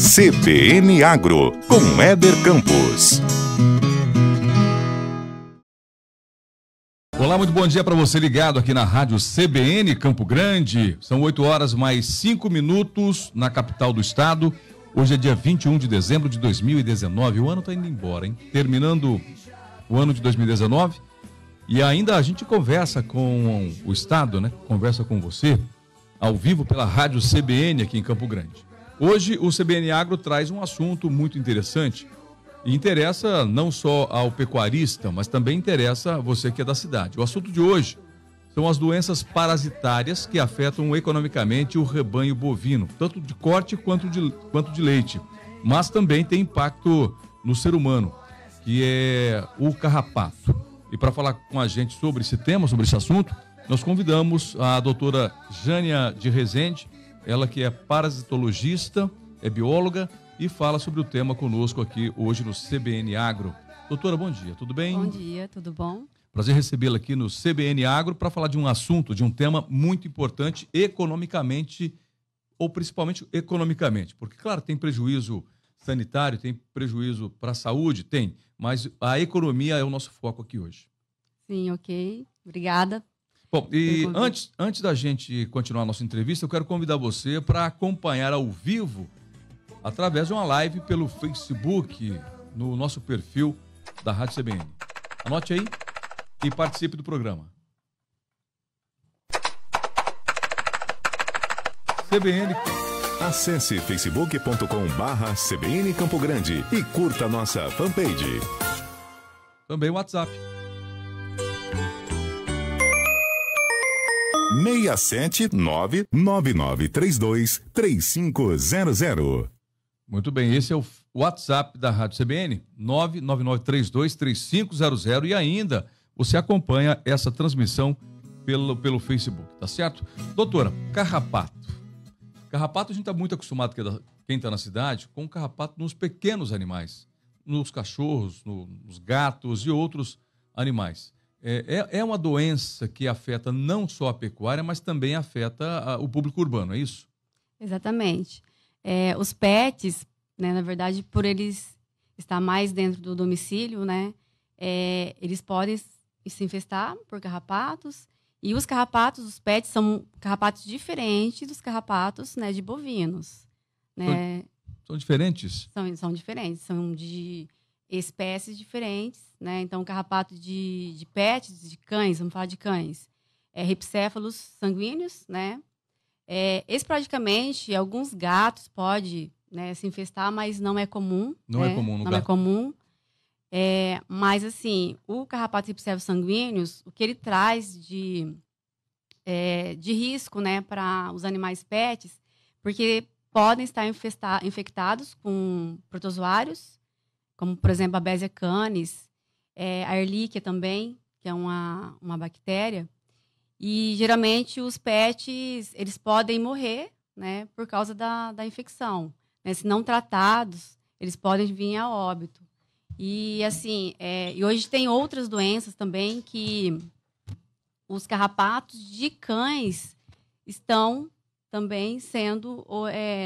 CBN Agro, com Éder Campos. Olá, muito bom dia para você ligado aqui na Rádio CBN Campo Grande. São 8 horas mais 5 minutos na capital do estado. Hoje é dia 21 de dezembro de 2019. O ano está indo embora, hein? Terminando o ano de 2019. E ainda a gente conversa com o estado, né? Conversa com você ao vivo pela Rádio CBN aqui em Campo Grande. Hoje o CBN Agro traz um assunto muito interessante. E interessa não só ao pecuarista, mas também interessa a você que é da cidade. O assunto de hoje são as doenças parasitárias que afetam economicamente o rebanho bovino, tanto de corte quanto de leite. Mas também tem impacto no ser humano, que é o carrapato. E para falar com a gente sobre esse tema, sobre esse assunto, nós convidamos a doutora Jânia de Rezende, ela que é parasitologista, é bióloga, e fala sobre o tema conosco aqui hoje no CBN Agro. Doutora, bom dia, tudo bem? Bom dia, tudo bom? Prazer recebê-la aqui no CBN Agro para falar de um assunto, de um tema muito importante economicamente, ou principalmente economicamente. Porque, claro, tem prejuízo sanitário, tem prejuízo para a saúde, tem, mas a economia é o nosso foco aqui hoje. Sim, ok. Obrigada. Bom, e antes da gente continuar a nossa entrevista, eu quero convidar você para acompanhar ao vivo através de uma live pelo Facebook, no nosso perfil da Rádio CBN. Anote aí e participe do programa. CBN. Acesse facebook.com/CBN Campo Grande e curta nossa fanpage. Também o WhatsApp. 679-9932-3500. Muito bem, esse é o WhatsApp da Rádio CBN, 99932-3500, e ainda você acompanha essa transmissão pelo Facebook, tá certo? Doutora, carrapato. Carrapato a gente está muito acostumado, quem está na cidade, com carrapato nos pequenos animais, nos cachorros, nos gatos e outros animais. É uma doença que afeta não só a pecuária, mas também afeta o público urbano, é isso? Exatamente. Os pets, né, na verdade, por eles estar mais dentro do domicílio, né, eles podem se infestar por carrapatos. E os carrapatos, os pets, são carrapatos diferentes dos carrapatos, né, de bovinos. Né? São diferentes? São diferentes, são de espécies diferentes, né? Então, carrapato de pets, de cães, vamos falar de cães, ripséfalos sanguíneos, né? Esporadicamente, alguns gatos podem, né, se infestar, mas não é comum. Não é comum no gato. Não é comum. Mas, assim, o carrapato ripséfalos sanguíneos, o que ele traz de risco, né, para os animais pets, porque podem estar infectados com protozoários, como, por exemplo, a Babesia canis, a Ehrlichia também, que é uma bactéria. E, geralmente, os pets, eles podem morrer, né, por causa da infecção. Né? Se não tratados, eles podem vir a óbito. E, assim, e hoje tem outras doenças também que os carrapatos de cães estão também sendo,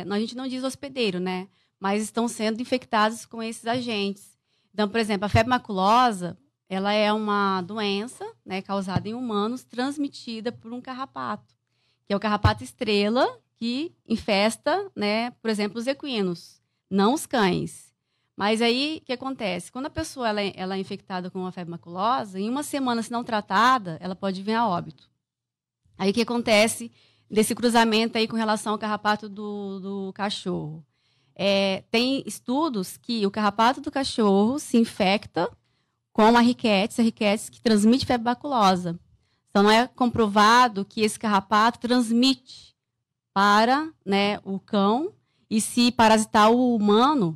a gente não diz hospedeiro, né? Mas estão sendo infectados com esses agentes. Então, por exemplo, a febre maculosa, ela é uma doença, né, causada em humanos, transmitida por um carrapato, que é o carrapato estrela, que infesta, né, por exemplo, os equinos, não os cães. Mas aí, o que acontece? Quando a pessoa ela é infectada com uma febre maculosa, em uma semana, se não tratada, ela pode vir a óbito. Aí, o que acontece desse cruzamento aí com relação ao carrapato do cachorro? Tem estudos que o carrapato do cachorro se infecta com a riquetes que transmite febre maculosa. Então, não é comprovado que esse carrapato transmite para, né, o cão, e se parasitar o humano,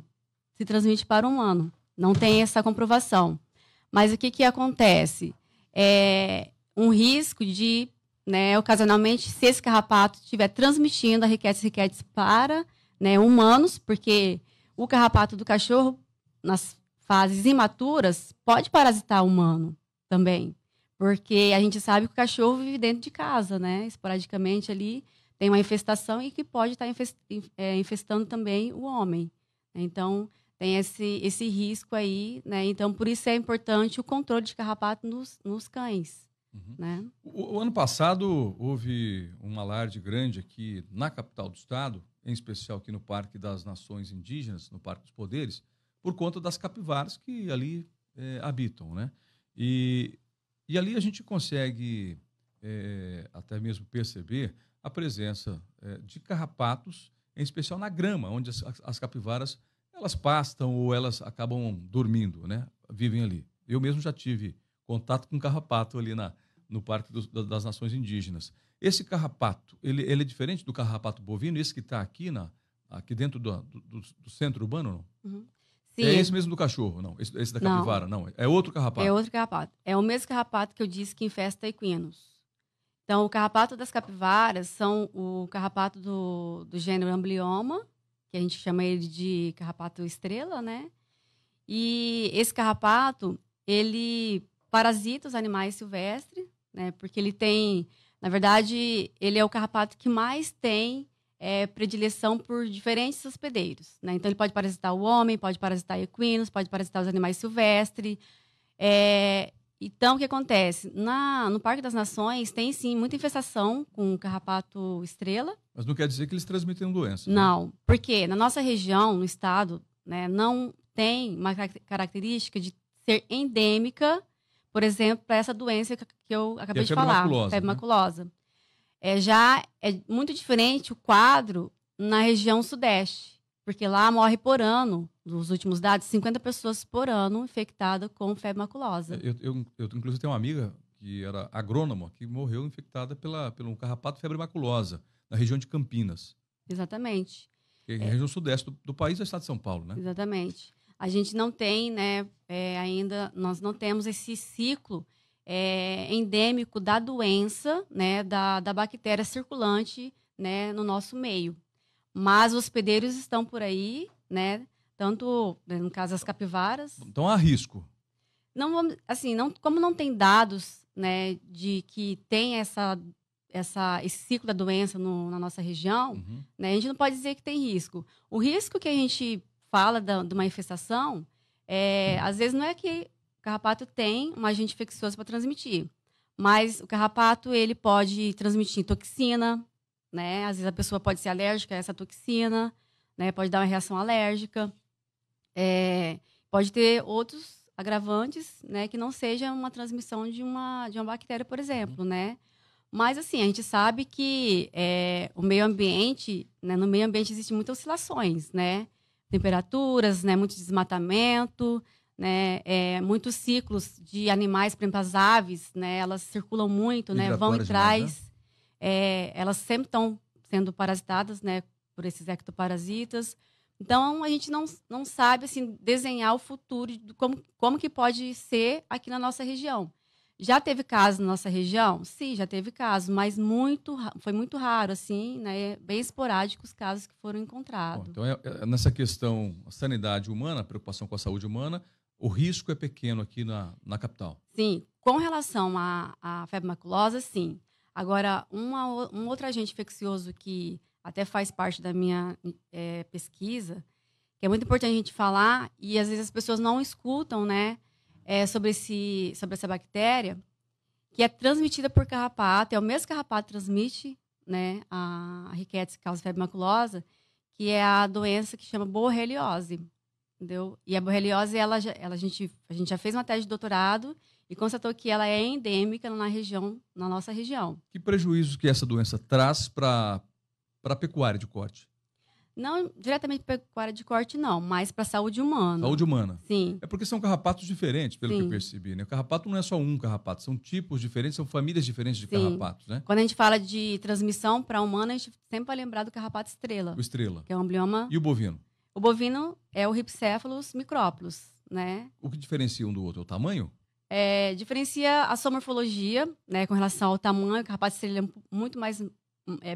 se transmite para o humano. Não tem essa comprovação. Mas o que acontece? Um risco de, né, ocasionalmente, se esse carrapato estiver transmitindo a riquetes para, né, humanos, porque o carrapato do cachorro, nas fases imaturas, pode parasitar o humano também. Porque a gente sabe que o cachorro vive dentro de casa, né? Esporadicamente ali tem uma infestação e que pode estar infestando também o homem. Então, tem esse risco aí, né? Então, por isso é importante o controle de carrapato nos cães, né? O ano passado houve um alarde grande aqui na capital do estado, em especial aqui no Parque das Nações Indígenas, no Parque dos Poderes, por conta das capivaras que ali habitam, né? E ali a gente consegue até mesmo perceber a presença de carrapatos, em especial na grama, onde as capivaras elas pastam ou elas acabam dormindo, né? Vivem ali. Eu mesmo já tive contato com carrapato ali no Parque das Nações Indígenas. Esse carrapato, ele é diferente do carrapato bovino, esse que está aqui dentro do centro urbano, não? Uhum. Sim. É esse mesmo do cachorro, não? Esse da capivara, não? É outro carrapato? É outro carrapato. É o mesmo carrapato que eu disse que infesta equinos. Então, o carrapato das capivaras são o carrapato do gênero Amblyomma, que a gente chama ele de carrapato estrela, né? E esse carrapato, ele parasita os animais silvestres, né? Porque ele tem, na verdade, ele é o carrapato que mais tem predileção por diferentes hospedeiros, né? Então, ele pode parasitar o homem, pode parasitar equinos, pode parasitar os animais silvestres. Então, o que acontece? No Parque das Nações tem, sim, muita infestação com o carrapato estrela. Mas não quer dizer que eles transmitem doença. Não, né? porque na nossa região, no estado, né, não tem uma característica de ser endêmica, por exemplo, para essa doença que eu acabei de falar, febre maculosa. Já é muito diferente o quadro na região sudeste, porque lá morre por ano, nos últimos dados, 50 pessoas por ano infectadas com febre maculosa. Eu inclusive, tenho uma amiga que era agrônoma, que morreu infectada pelo carrapato febre maculosa, na região de Campinas. Exatamente. Que é a região sudeste do país, é o estado de São Paulo, né? Exatamente. A gente não tem, né, ainda, nós não temos esse ciclo endêmico da doença, né, da bactéria circulante, né, no nosso meio. Mas os hospedeiros estão por aí, né, tanto, no caso, as capivaras. Então há risco. Não, assim, como não tem dados, né, de que tem esse ciclo da doença na nossa região, né, a gente não pode dizer que tem risco. O risco que a gente fala de uma infestação, às vezes não é que o carrapato tem um agente infeccioso para transmitir, mas o carrapato ele pode transmitir toxina, né? Às vezes a pessoa pode ser alérgica a essa toxina, né? Pode dar uma reação alérgica, pode ter outros agravantes, né? Que não seja uma transmissão de uma bactéria, por exemplo, né? Mas, assim, a gente sabe que o meio ambiente, né? No meio ambiente existem muitas oscilações, né? Temperaturas, né? Muito desmatamento, né? Muitos ciclos de animais, por exemplo, as aves, né? Elas circulam muito, né? Vão e traz. Elas sempre estão sendo parasitadas, né? Por esses ectoparasitas. Então, a gente não sabe, assim, desenhar o futuro de como que pode ser aqui na nossa região. Já teve casos na nossa região? Sim, já teve casos, mas foi muito raro, assim, né? Bem esporádicos os casos que foram encontrados. Bom, então, nessa questão, a sanidade humana, a preocupação com a saúde humana, o risco é pequeno aqui na capital. Sim, com relação à febre maculosa, sim. Agora, um outro agente infeccioso que até faz parte da minha pesquisa, que é muito importante a gente falar, e às vezes as pessoas não escutam, né? Sobre essa bactéria, que é transmitida por carrapato, é o mesmo carrapato que transmite, né, a riquetes que causa febre maculosa, que é a doença que chama borreliose, entendeu? E a borreliose, a gente já fez uma tese de doutorado e constatou que ela é endêmica na nossa região. Que prejuízos que essa doença traz para a pecuária de corte? Não diretamente para pecuária de corte, não, mas para a saúde humana. Saúde humana. Sim. É porque são carrapatos diferentes, pelo Sim. que eu percebi, né? O carrapato não é só um carrapato, são tipos diferentes, são famílias diferentes de Sim. carrapatos, né? Quando a gente fala de transmissão para humana, a gente sempre vai lembrar do carrapato estrela. O estrela. Que é o Amblyomma. E o bovino? O bovino é o Rhipicephalus micrópolis, né? O que diferencia um do outro? É o tamanho? Diferencia a sua morfologia, né? Com relação ao tamanho, o carrapato estrela é muito mais...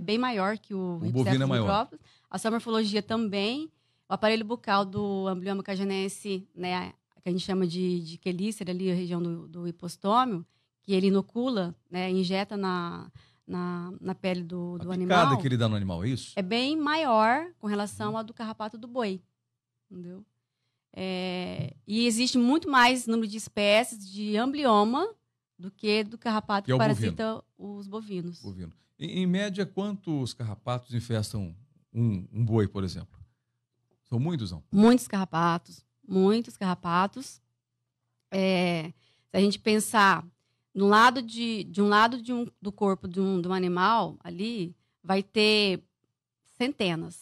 bem maior que o bovino é maior. Micrópolis. A sua morfologia também. O aparelho bucal do Amblyomma cajanense, né, que a gente chama de quelícera, ali, a região do hipostômio, que ele inocula, né, injeta na pele do animal. A picada que ele dá no animal, é isso? É bem maior com relação ao do carrapato do boi. entendeu? E existe muito mais número de espécies de amblioma do que do carrapato que parasita os bovinos. Em média, quantos carrapatos infestam um boi, por exemplo? São muitos, não? Muitos carrapatos. Se a gente pensar do lado do corpo de um animal ali, vai ter centenas,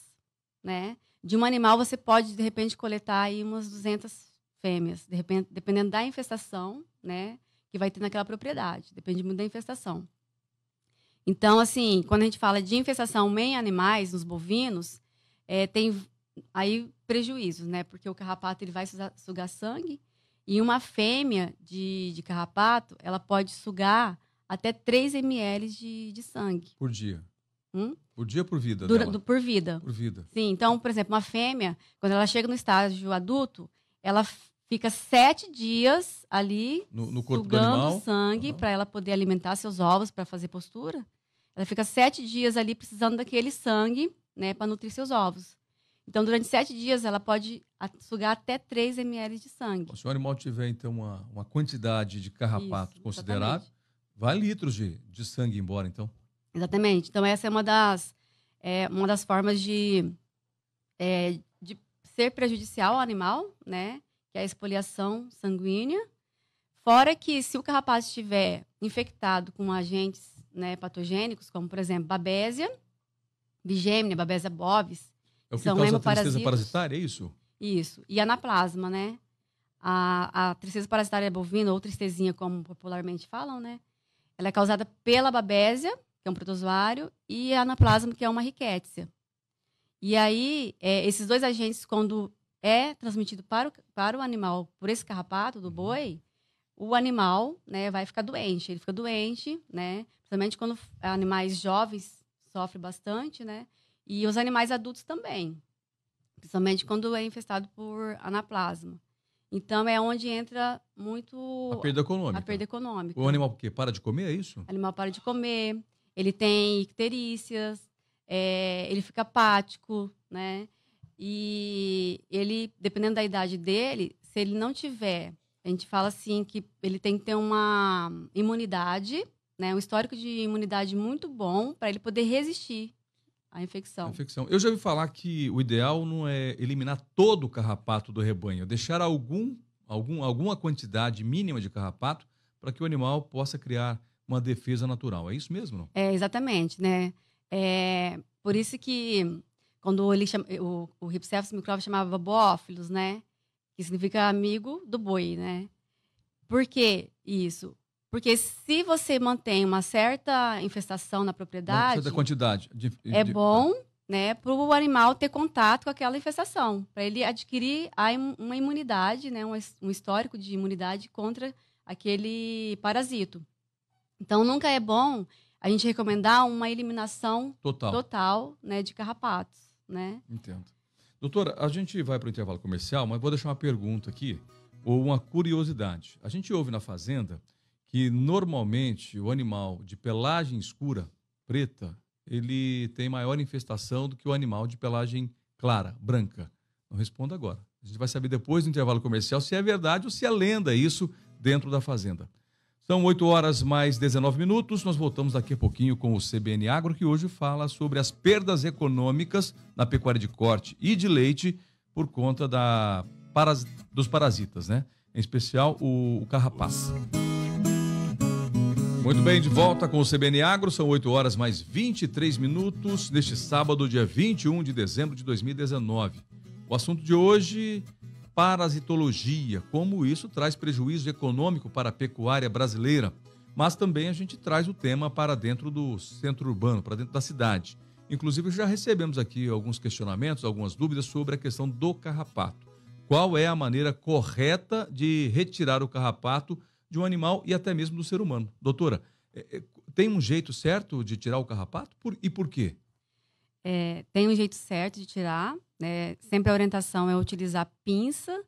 né? De um animal você pode, de repente, coletar aí umas 200 fêmeas, dependendo da infestação, né? Que vai ter naquela propriedade. Depende muito da infestação. Então, assim, quando a gente fala de infestação em animais, nos bovinos, tem aí prejuízos, né? Porque o carrapato ele vai sugar sangue e uma fêmea de carrapato, ela pode sugar até 3 ml de sangue. Por dia? Por dia ou por vida? Por vida. Por vida. Sim, então, por exemplo, uma fêmea, quando ela chega no estágio adulto, ela fica 7 dias ali no corpo sugando do animal. Sangue para ela poder alimentar seus ovos, para fazer postura. Ela fica 7 dias ali precisando daquele sangue, né, para nutrir seus ovos. Então, durante 7 dias, ela pode sugar até 3 ml de sangue. Se o animal tiver, então, uma quantidade de carrapato considerável, vai litros de sangue embora, então. Exatamente. Então, essa é uma das formas de ser prejudicial ao animal, né? Que é a espoliação sanguínea. Fora que, se o carrapato estiver infectado com agentes, né, patogênicos, como, por exemplo, Babesia bigêmina, Babesia bovis, é o que causa a tristeza parasitária, é isso? Isso. E anaplasma, né? A tristeza parasitária bovina, ou tristezinha, como popularmente falam, né? Ela é causada pela Babesia, que é um protozoário, e a anaplasma, que é uma rickettsia. E aí, esses dois agentes, quando é transmitido para o animal por esse carrapato do boi, o animal, né, vai ficar doente. Ele fica doente, né? Principalmente quando animais jovens sofrem bastante, né? E os animais adultos também. Principalmente quando é infestado por anaplasma. Então, é onde entra muito a perda econômica. O animal porque para de comer, é isso? O animal para de comer, ele tem icterícias, ele fica apático, né? E ele, dependendo da idade dele, se ele não tiver, a gente fala assim que ele tem que ter uma imunidade, né? Um histórico de imunidade muito bom para ele poder resistir à infecção. Eu já ouvi falar que o ideal não é eliminar todo o carrapato do rebanho, é deixar alguma quantidade mínima de carrapato para que o animal possa criar uma defesa natural. É isso mesmo, não? Exatamente, né? Por isso que quando ele o Rhipicephalus micróbio chamava boófilos, né? Que significa amigo do boi, né? Por que isso? Porque se você mantém uma certa infestação na propriedade... Uma certa quantidade. É bom, né, para o animal ter contato com aquela infestação, para ele adquirir uma imunidade, né, um histórico de imunidade contra aquele parasito. Então, nunca é bom a gente recomendar uma eliminação total, né, de carrapatos, né? Entendo. Doutora, a gente vai para o intervalo comercial, mas vou deixar uma pergunta aqui, ou uma curiosidade. A gente ouve na fazenda que normalmente o animal de pelagem escura, preta, ele tem maior infestação do que o animal de pelagem clara, branca. Não responda agora. A gente vai saber depois do intervalo comercial se é verdade ou se é lenda isso dentro da fazenda. São 8 horas mais 19 minutos. Nós voltamos daqui a pouquinho com o CBN Agro, que hoje fala sobre as perdas econômicas na pecuária de corte e de leite por conta dos parasitas, né? Em especial o carrapato. Muito bem, de volta com o CBN Agro, são 8 horas mais 23 minutos, neste sábado, dia 21 de dezembro de 2019. O assunto de hoje, parasitologia, como isso traz prejuízo econômico para a pecuária brasileira, mas também a gente traz o tema para dentro do centro urbano, para dentro da cidade. Inclusive, já recebemos aqui alguns questionamentos, algumas dúvidas sobre a questão do carrapato. Qual é a maneira correta de retirar o carrapato de um animal e até mesmo do ser humano? Doutora, tem um jeito certo de tirar o carrapato? E por quê? Tem um jeito certo de tirar, né? Sempre a orientação é utilizar pinça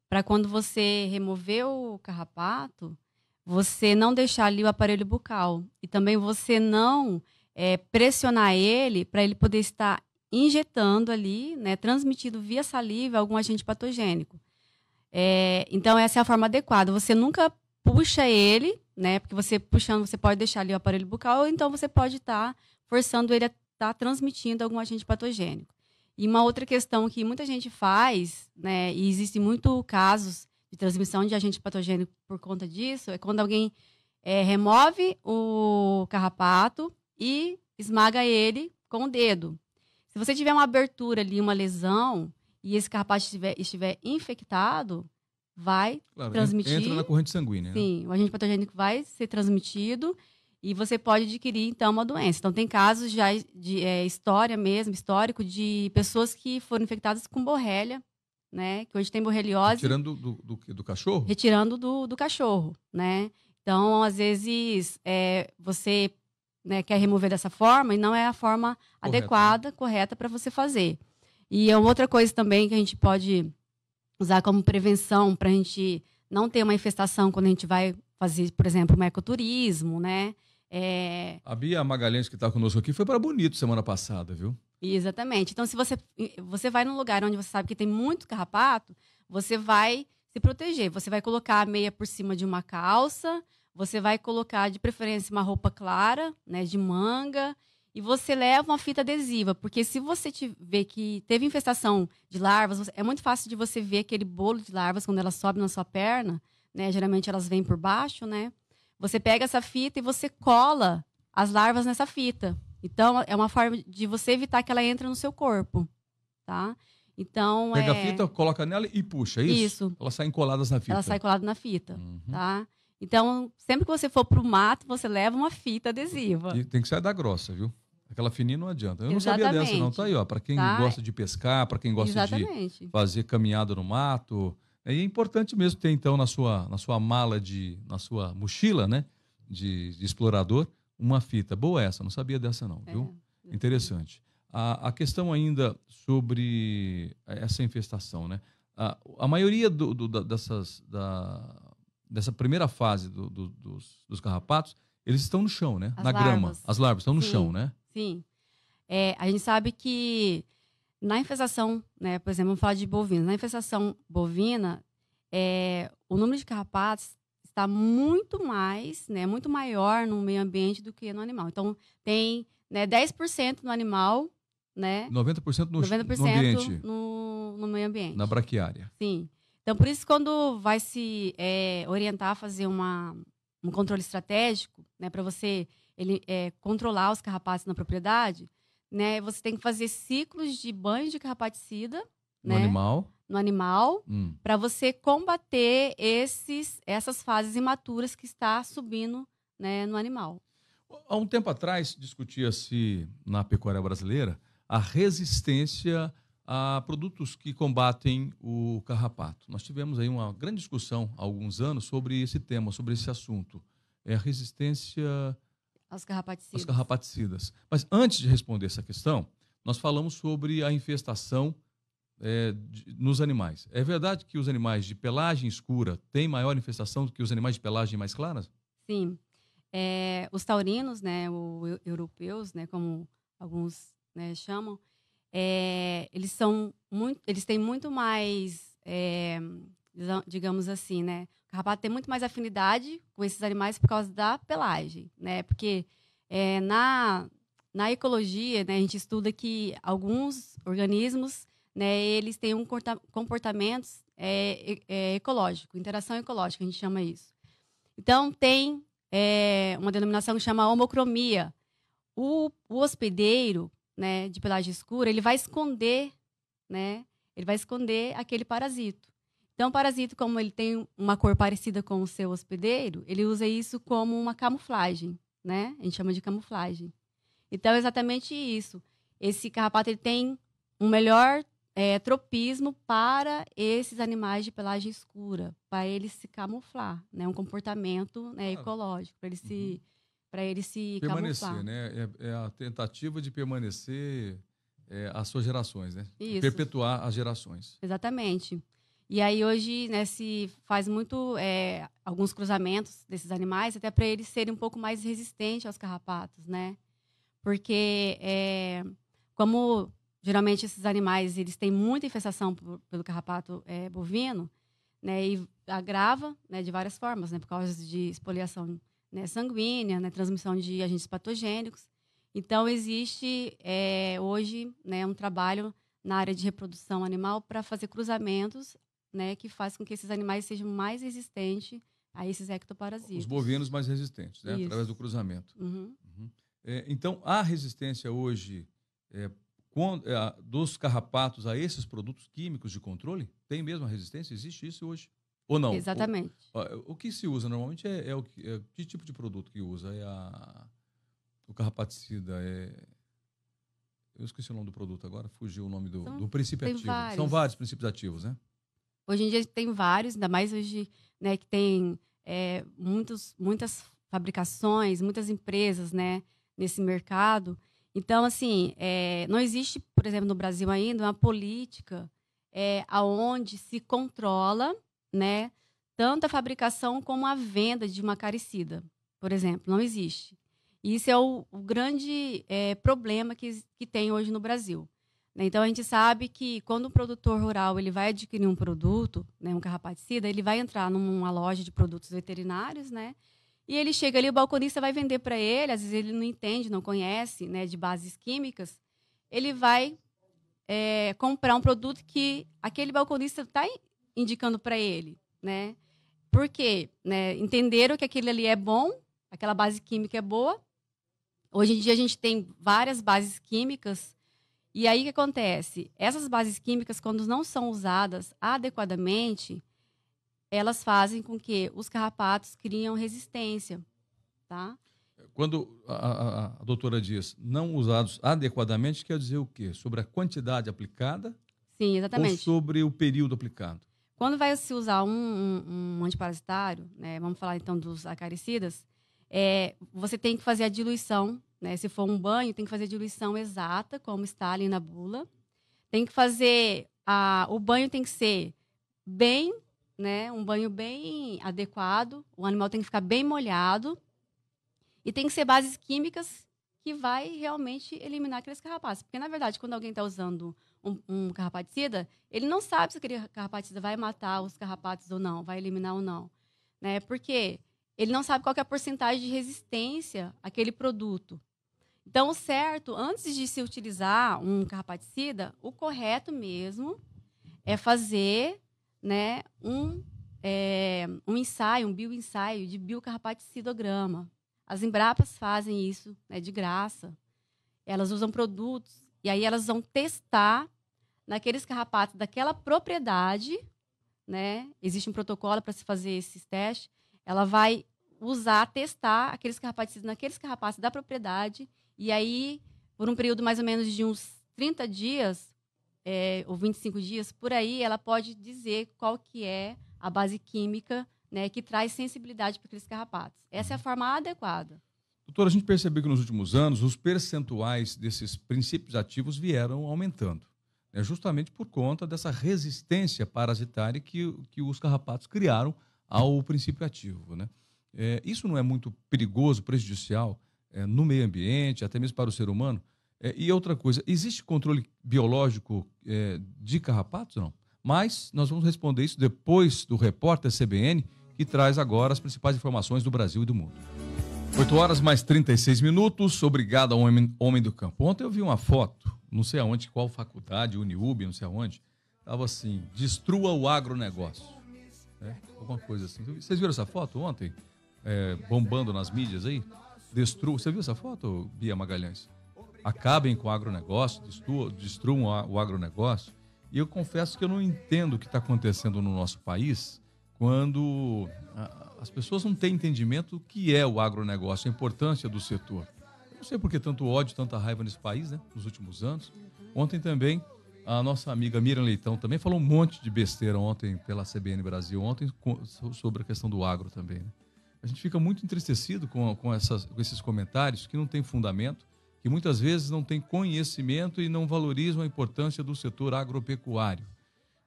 para quando você remover o carrapato, você não deixar ali o aparelho bucal. E também você não pressionar ele para ele poder estar injetando ali, né, transmitindo via saliva algum agente patogênico. Então, essa é a forma adequada. Você nunca puxa ele, né, porque você puxando, você pode deixar ali o aparelho bucal, ou então você pode estar forçando ele a estar transmitindo algum agente patogênico. E uma outra questão que muita gente faz, né, e existem muitos casos de transmissão de agente patogênico por conta disso, é quando alguém remove o carrapato e esmaga ele com o dedo. Se você tiver uma abertura ali, uma lesão, e esse carrapato estiver infectado, vai transmitir. Entra na corrente sanguínea. Sim, o agente patogênico vai ser transmitido e você pode adquirir, então, uma doença. Então, tem casos já de histórico, de pessoas que foram infectadas com borrélia, né? Que hoje tem borreliose. Retirando do cachorro? Retirando do cachorro, né? Então, às vezes, você, né, quer remover dessa forma e não é a forma adequada, correta para você fazer. E outra coisa também que a gente pode usar como prevenção para a gente não ter uma infestação quando a gente vai fazer, por exemplo, um ecoturismo, né? A Bia Magalhães, que está conosco aqui, foi para Bonito semana passada, viu? Exatamente. Então, se você vai num lugar onde você sabe que tem muito carrapato, você vai se proteger. Você vai colocar a meia por cima de uma calça, você vai colocar, de preferência, uma roupa clara, né, de manga, e você leva uma fita adesiva, porque se você vê que teve infestação de larvas, é muito fácil de você ver aquele bolo de larvas quando elas sobem na sua perna, né? Geralmente elas vêm por baixo, né? Você pega essa fita e você cola as larvas nessa fita. Então, é uma forma de você evitar que ela entre no seu corpo, tá? Então, pega a fita, coloca nela e puxa, é isso? Isso. Elas saem coladas na fita. Ela sai colada na fita, tá? Então, sempre que você for pro mato, você leva uma fita adesiva. E tem que sair da grossa, viu? Aquela fininha não adianta. Eu não Exatamente. sabia dessa, não. Tá aí, ó. Para quem gosta de pescar, para quem gosta Exatamente. de fazer caminhada no mato. É importante mesmo ter, então, na sua mala, na sua mochila, né? De explorador, uma fita. Boa essa, não sabia dessa, não, viu? Interessante. A questão ainda sobre essa infestação, né? A maioria dessa primeira fase dos carrapatos, eles estão no chão, né? Na grama. As larvas estão no chão, né? Sim. A gente sabe que na infestação, né, por exemplo, vamos falar de bovinos. Na infestação bovina, o número de carrapatos está muito maior no meio ambiente do que no animal. Então, tem, né, 10% no animal, né? 90% no ambiente. No meio ambiente. Na braquiária. Sim. Então, por isso, quando vai se orientar a fazer um controle estratégico, né, para você controlar os carrapatos na propriedade, né, você tem que fazer ciclos de banho de carrapaticida no animal, para você combater essas fases imaturas que está subindo, né, no animal. Há um tempo atrás, discutia-se na pecuária brasileira a resistência a produtos que combatem o carrapato. Nós tivemos aí uma grande discussão há alguns anos sobre esse tema, sobre esse assunto. É a resistência aos carrapaticidas. Mas antes de responder essa questão, nós falamos sobre a infestação nos animais. É verdade que os animais de pelagem escura têm maior infestação do que os animais de pelagem mais claras? Sim. Os taurinos, né, os europeus, né, como alguns, né, chamam, eles têm muito mais, digamos assim, né? O carrapato tem muito mais afinidade com esses animais por causa da pelagem, né? Porque na ecologia, né, a gente estuda que alguns organismos, né, eles têm comportamentos ecológico, interação ecológica, a gente chama isso. Então, tem uma denominação que chama homocromia. O hospedeiro, né, de pelagem escura, ele vai esconder, né? Ele vai esconder aquele parasito. Então, o parasito, como ele tem uma cor parecida com o seu hospedeiro, ele usa isso como uma camuflagem, né? A gente chama de camuflagem. Então, é exatamente isso. Esse carrapato ele tem um melhor tropismo para esses animais de pelagem escura, para eles se camuflar, né? Um comportamento, né, ecológico, para ele se permanecer, camuflar. Né? É a tentativa de permanecer as suas gerações, né? Isso. Perpetuar as gerações. Exatamente. E aí hoje, né, se faz muito alguns cruzamentos desses animais, até para eles serem um pouco mais resistentes aos carrapatos, né? Porque como geralmente esses animais eles têm muita infestação pelo carrapato bovino, né, e agrava, né, de várias formas, né, por causa de espoliação, né, sanguínea, né, transmissão de agentes patogênicos. Então, existe hoje, né, um trabalho na área de reprodução animal para fazer cruzamentos, né, que faz com que esses animais sejam mais resistentes a esses ectoparasitas. Os bovinos mais resistentes, né, Isso. através do cruzamento. Uhum. Então, há resistência hoje dos carrapatos a esses produtos químicos de controle? Tem mesmo a resistência? Existe isso hoje? Ou não? Exatamente. O que se usa normalmente que tipo de produto que usa? O carrapaticida eu esqueci o nome do produto agora, fugiu o nome do princípio ativo. Vários. São vários princípios ativos, né? Hoje em dia tem vários, ainda mais hoje, né, que tem muitas fabricações, muitas empresas, né, nesse mercado. Então, assim, não existe, por exemplo, no Brasil ainda, uma política aonde se controla, né, tanto a fabricação como a venda de uma acaricida, por exemplo. Não existe. E isso é o grande problema que tem hoje no Brasil. Então, a gente sabe que quando o produtor rural ele vai adquirir um produto, né, um carrapaticida, ele vai entrar numa loja de produtos veterinários, né, e ele chega ali, o balconista vai vender para ele, às vezes ele não entende, não conhece, né, de bases químicas, ele vai comprar um produto que aquele balconista está indicando para ele, né? Por quê? Né? Entenderam que aquilo ali é bom, aquela base química é boa. Hoje em dia a gente tem várias bases químicas. E aí o que acontece? Essas bases químicas, quando não são usadas adequadamente, elas fazem com que os carrapatos criem resistência, tá? Quando a doutora diz não usados adequadamente, quer dizer o quê? Sobre a quantidade aplicada? Sim, exatamente. Ou sobre o período aplicado? Quando vai se usar um antiparasitário, né, vamos falar então dos acaricidas, você tem que fazer a diluição, né? Se for um banho, tem que fazer a diluição exata, como está ali na bula. Tem que fazer o banho tem que ser bem, né? Um banho bem adequado. O animal tem que ficar bem molhado e tem que ser bases químicas que vai realmente eliminar aqueles carrapatos. Porque na verdade, quando alguém está usando um carrapaticida, ele não sabe se aquele carrapaticida vai matar os carrapatos ou não, vai eliminar ou não, né? Porque ele não sabe qual que é a porcentagem de resistência àquele produto. Então, o certo, antes de se utilizar um carrapaticida, o correto mesmo é fazer, né, um ensaio, um bioensaio de biocarrapaticidograma. As Embrapas fazem isso, né, de graça. Elas usam produtos e aí elas vão testar naqueles carrapatos daquela propriedade, né? Existe um protocolo para se fazer esses testes. Ela vai testar aqueles carrapaticidas naqueles carrapatos da propriedade. E aí, por um período mais ou menos de uns 30 dias, ou 25 dias, por aí, ela pode dizer qual que é a base química, né, que traz sensibilidade para aqueles carrapatos. Essa é a forma adequada. Doutora, a gente percebeu que nos últimos anos os percentuais desses princípios ativos vieram aumentando, né, justamente por conta dessa resistência parasitária que os carrapatos criaram ao princípio ativo, né? Isso não é muito perigoso, prejudicial no meio ambiente, até mesmo para o ser humano? E outra coisa, existe controle biológico de carrapatos ou não? Mas nós vamos responder isso depois do repórter CBN, que traz agora as principais informações do Brasil e do mundo. 8 horas mais 36 minutos, obrigado ao homem do campo. Ontem eu vi uma foto, não sei aonde, qual faculdade, Uniub, não sei aonde, estava assim, destrua o agronegócio. Alguma coisa assim. Vocês viram essa foto ontem? Bombando nas mídias aí? Você viu essa foto, Bia Magalhães? Acabem com o agronegócio, destruam o agronegócio. E eu confesso que eu não entendo o que está acontecendo no nosso país quando as pessoas não têm entendimento do que é o agronegócio, a importância do setor. Eu não sei por que tanto ódio, tanta raiva nesse país, né, nos últimos anos. Ontem também, a nossa amiga Miriam Leitão também falou um monte de besteira ontem pela CBN Brasil, ontem sobre a questão do agro também, né? A gente fica muito entristecido com esses comentários que não têm fundamento, que muitas vezes não têm conhecimento e não valorizam a importância do setor agropecuário.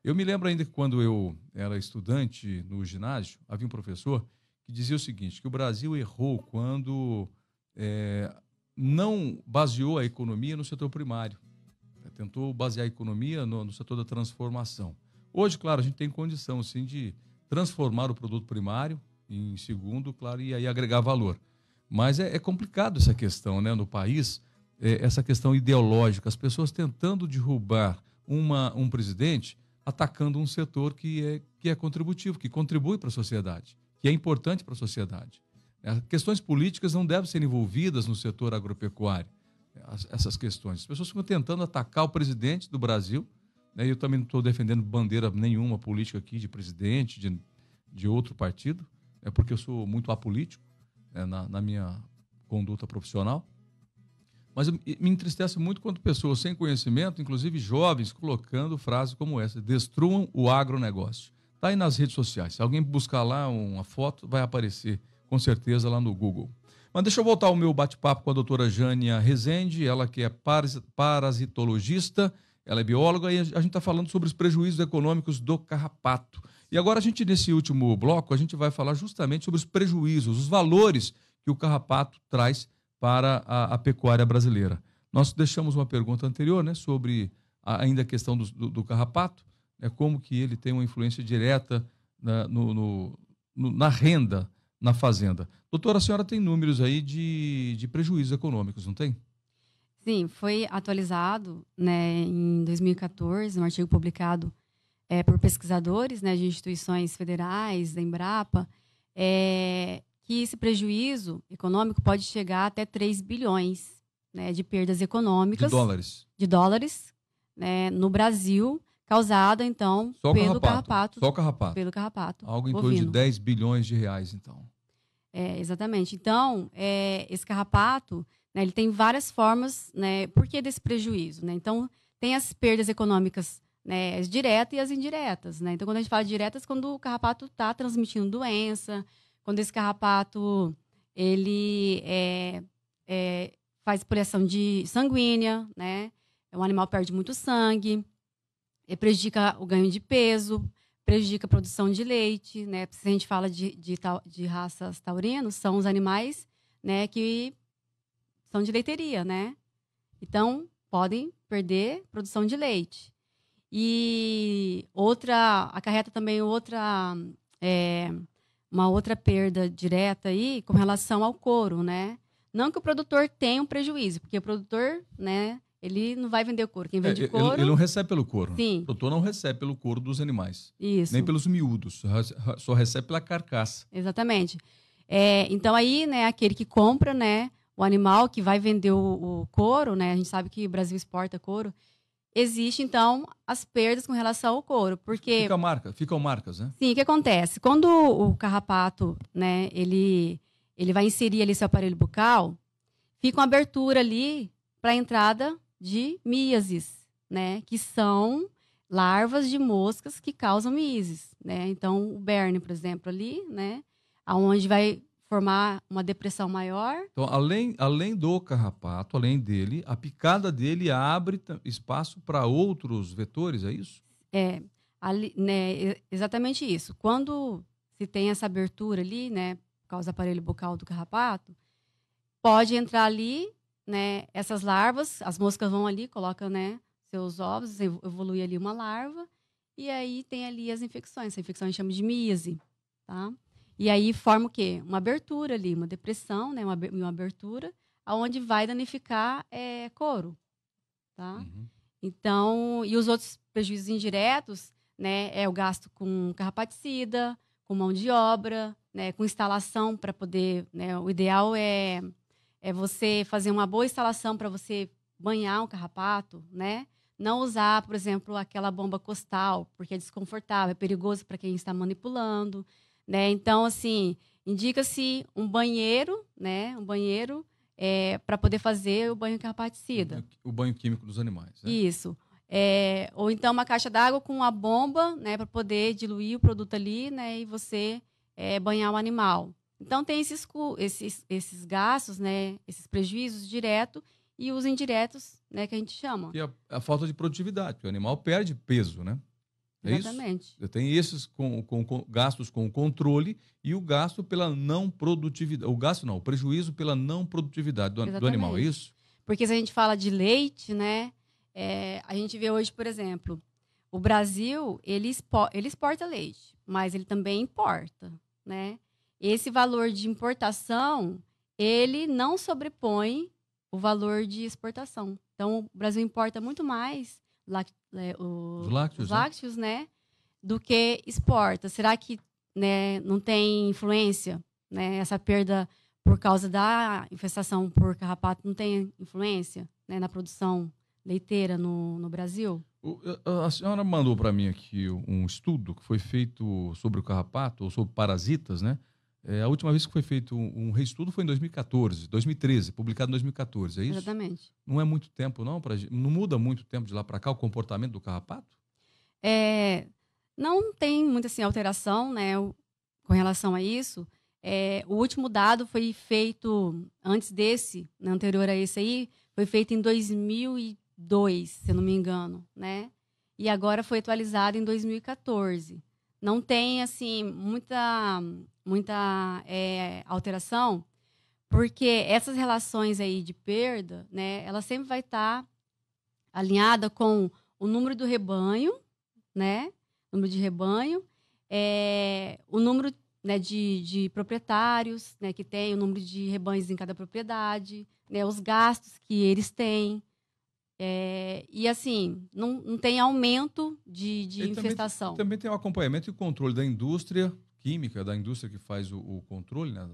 Eu me lembro ainda que quando eu era estudante no ginásio, havia um professor que dizia o seguinte, que o Brasil errou quando não baseou a economia no setor primário. tentou basear a economia no setor da transformação. Hoje, claro, a gente tem condição, sim, de transformar o produto primário em segundo, claro, e aí agregar valor. Mas é complicado essa questão, né, no país, essa questão ideológica, as pessoas tentando derrubar um presidente, atacando um setor que é contributivo, que contribui para a sociedade, que é importante para a sociedade. Questões políticas não devem ser envolvidas no setor agropecuário, essas questões. As pessoas ficam tentando atacar o presidente do Brasil, né? Eu também não estou defendendo bandeira nenhuma política aqui de presidente, de outro partido, porque eu sou muito apolítico, né, na minha conduta profissional. Mas me entristece muito quando pessoas sem conhecimento, inclusive jovens, colocando frases como essa: destruam o agronegócio. Está aí nas redes sociais. Se alguém buscar lá uma foto, vai aparecer com certeza lá no Google. Mas deixa eu voltar ao meu bate-papo com a doutora Jânia Rezende, ela que é parasitologista, ela é bióloga, e a gente está falando sobre os prejuízos econômicos do carrapato. E agora nesse último bloco, a gente vai falar justamente sobre os prejuízos, os valores que o carrapato traz para a pecuária brasileira. Nós deixamos uma pergunta anterior, né, sobre ainda a questão do carrapato, né, como que ele tem uma influência direta na renda, na fazenda. Doutora, a senhora tem números aí de prejuízos econômicos, não tem? Sim, foi atualizado, né, em 2014, um artigo publicado por pesquisadores, né, de instituições federais, da Embrapa, que esse prejuízo econômico pode chegar até 3 bilhões, né, de perdas econômicas. De dólares, né, no Brasil, causada, então, pelo carrapato. Só o carrapato. Pelo carrapato. Algo em torno de 10 bilhões de reais, então. Exatamente. Então, esse carrapato, né, ele tem várias formas, né, por que desse prejuízo, né? Então, tem as perdas econômicas, né, as diretas e as indiretas, né? Então, quando a gente fala de diretas, quando o carrapato está transmitindo doença, quando esse carrapato ele faz espolhação sanguínea, né? O animal perde muito sangue, prejudica o ganho de peso, prejudica a produção de leite, né? Se a gente fala de raças taurinas, são os animais, né, que são de leiteria, né? Então, podem perder produção de leite. E acarreta também uma outra perda direta aí com relação ao couro, né? Não que o produtor tenha um prejuízo, porque o produtor, né, ele não vai vender o couro. Quem vende couro... Ele não recebe pelo couro. Sim. O produtor não recebe pelo couro dos animais. Isso. Nem pelos miúdos. Só recebe pela carcaça. Exatamente. Então, aí, né, aquele que compra, né, o animal que vai vender o couro, né, a gente sabe que o Brasil exporta couro, existe, então, as perdas com relação ao couro, porque... Ficam marcas, né? Sim, o que acontece? Quando o carrapato, né, ele vai inserir ali seu aparelho bucal, fica uma abertura ali para a entrada de míases, né, que são larvas de moscas que causam miíases, né? Então, o berne, por exemplo, ali, né, aonde vai formar uma depressão maior. Então, além do carrapato, além dele, a picada dele abre espaço para outros vetores, é isso? Exatamente isso. Quando se tem essa abertura ali, né, por causa do aparelho bucal do carrapato, pode entrar ali, né, essas larvas, as moscas vão ali, colocam, né, seus ovos, evolui ali uma larva, e aí tem ali as infecções. Essa infecção a gente chama de míase, tá? E aí forma o quê? Uma abertura ali, uma depressão, né? Uma abertura, aonde vai danificar couro, tá? Uhum. Então, e os outros prejuízos indiretos, né? É o gasto com carrapaticida, com mão de obra, né? Com instalação para poder, né? O ideal é você fazer uma boa instalação para você banhar um carrapato, né? Não usar, por exemplo, aquela bomba costal, porque é desconfortável, é perigoso para quem está manipulando, né? Então, assim, indica-se um banheiro, né? Um banheiro para poder fazer o banho carrapaticida. O banho químico dos animais. Isso. Ou então uma caixa d'água com a bomba, né? Para poder diluir o produto ali, né? E você banhar o animal. Então, tem esses gastos, né? Esses prejuízos diretos e os indiretos, né? Que a gente chama. E a falta de produtividade, porque o animal perde peso, né? Exatamente. Isso? Tem esses gastos com o controle e o gasto pela não produtividade. O prejuízo pela não produtividade do animal, é isso? Porque se a gente fala de leite, né? A gente vê hoje, por exemplo, o Brasil, ele exporta leite, mas ele também importa, né? Esse valor de importação, ele não sobrepõe o valor de exportação. Então, o Brasil importa muito mais os lácteos, né? Do que exporta. Será que, né, não tem influência, né? Essa perda por causa da infestação por carrapato não tem influência, né, na produção leiteira no Brasil? A senhora mandou para mim aqui um estudo que foi feito sobre o carrapato, ou sobre parasitas, né? A última vez que foi feito um reestudo foi em 2013, publicado em 2014, é isso? Exatamente. Não é muito tempo, não? Não muda muito tempo de lá para cá o comportamento do carrapato? Não tem muita assim, alteração, né, com relação a isso. O último dado foi feito antes desse, né, anterior a esse aí, foi feito em 2002, se eu não me engano, né? E agora foi atualizado em 2014. Não tem assim muita alteração, porque essas relações aí de perda, né, ela sempre vai estar alinhada com o número do rebanho, né? Número de rebanho, o número, né, de proprietários, né, que tem, o número de rebanhos em cada propriedade, né, os gastos que eles têm. E assim, não tem aumento de infestação. Também tem o acompanhamento e controle da indústria química, da indústria que faz o controle, né,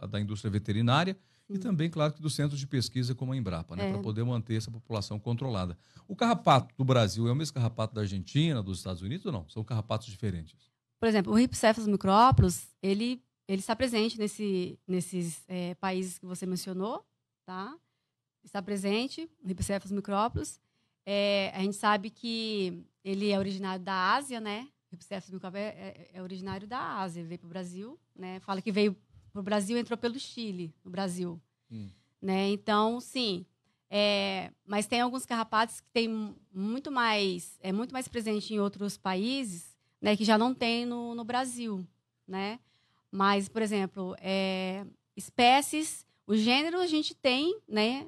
da indústria veterinária. Sim. E também, claro, que dos centros de pesquisa como a Embrapa, né, para poder manter essa população controlada. O carrapato do Brasil é o mesmo carrapato da Argentina, dos Estados Unidos ou não? São carrapatos diferentes? Por exemplo, o Rhipicephalus micrópolis, ele está presente nesses países que você mencionou, tá? Está presente, o Rhipicephalus micrópolis. A gente sabe que ele é originário da Ásia, né? O Rhipicephalus micrópolis é originário da Ásia, ele veio para o Brasil, né? Fala que veio para o Brasil e entrou pelo Chile, no Brasil. Né? Então, sim. Mas tem alguns carrapatos que tem muito mais presente em outros países, né? Que já não tem no Brasil, né? Mas, por exemplo, espécies, o gênero a gente tem, né?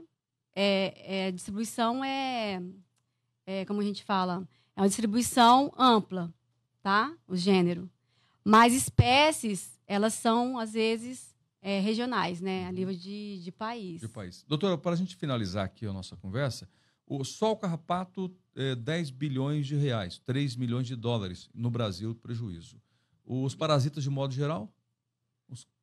Distribuição como a gente fala, é uma distribuição ampla, tá? O gênero. Mas espécies, elas são, às vezes, regionais, né? A nível de país. De país. Doutora, para a gente finalizar aqui a nossa conversa, só o carrapato, 10 bilhões de reais, 3 milhões de dólares no Brasil, prejuízo. Os parasitas, de modo geral,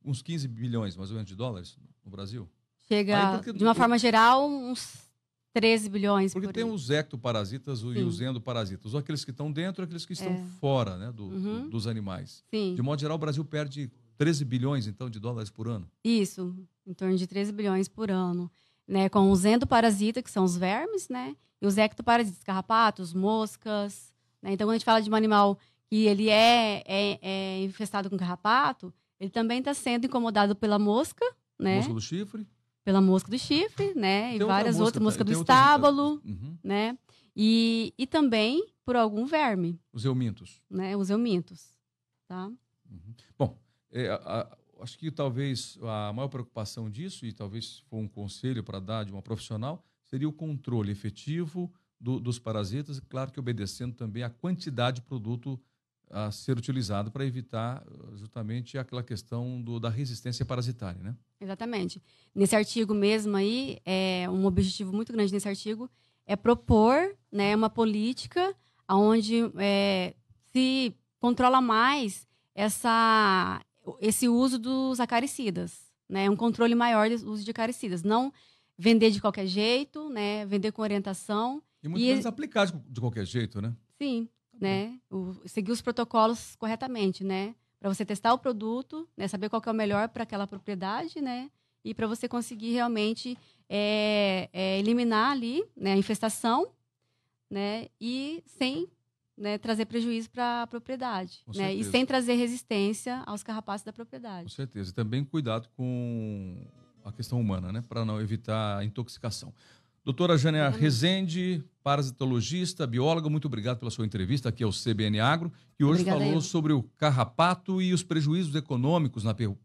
uns 15 bilhões, mais ou menos, de dólares no Brasil? Chega, de uma forma geral, uns 13 bilhões. Porque tem os ectoparasitas e os endoparasitas. Ou aqueles que estão dentro, aqueles que estão fora, né, dos animais. Sim. De modo geral, o Brasil perde 13 bilhões, então, de dólares por ano. Isso, em torno de 13 bilhões por ano. Né, com os endoparasitas, que são os vermes, né? E os ectoparasitas, carrapatos, moscas. Né? Então, quando a gente fala de um animal que ele é infestado com carrapato, ele também está sendo incomodado pela mosca, né? Mosca do chifre. Pela mosca do chifre, né? E várias outras, mosca do estábulo, né? E também por algum verme. Os eumintos. Né? Os eumintos, tá? Bom, acho que talvez a maior preocupação disso, e talvez for um conselho para dar de uma profissional, seria o controle efetivo dos parasitas, e claro que obedecendo também a quantidade de produto a ser utilizado para evitar justamente aquela questão da resistência parasitária, né? Exatamente. Nesse artigo mesmo aí, um objetivo muito grande nesse artigo é propor, né, uma política onde se controla mais esse uso dos acaricidas, né? Um controle maior do uso de acaricidas. Não vender de qualquer jeito, né? Vender com orientação. E muito menos aplicar de qualquer jeito, né? Sim. Né? Seguir os protocolos corretamente, né? Para você testar o produto, né? Saber qual que é o melhor para aquela propriedade, né? E para você conseguir realmente eliminar ali, né, a infestação, né? E sem, né, trazer prejuízo para a propriedade, né? E sem trazer resistência aos carrapatos da propriedade. Com certeza. E também cuidado com a questão humana, né? Para não evitar a intoxicação. Doutora Jânia Rezende, parasitologista, bióloga, muito obrigado pela sua entrevista aqui ao CBN Agro, que hoje falou sobre o carrapato e os prejuízos econômicos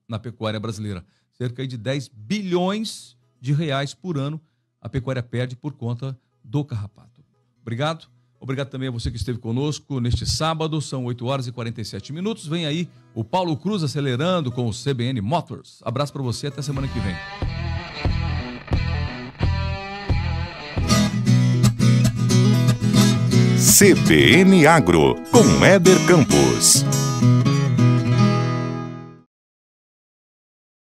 na pecuária brasileira. Cerca de 10 bilhões de reais por ano a pecuária perde por conta do carrapato. Obrigado. Obrigado também a você que esteve conosco neste sábado. São 8 horas e 47 minutos. Vem aí o Paulo Cruz acelerando com o CBN Motors. Abraço para você, até semana que vem. CBN Agro, com Éder Campos.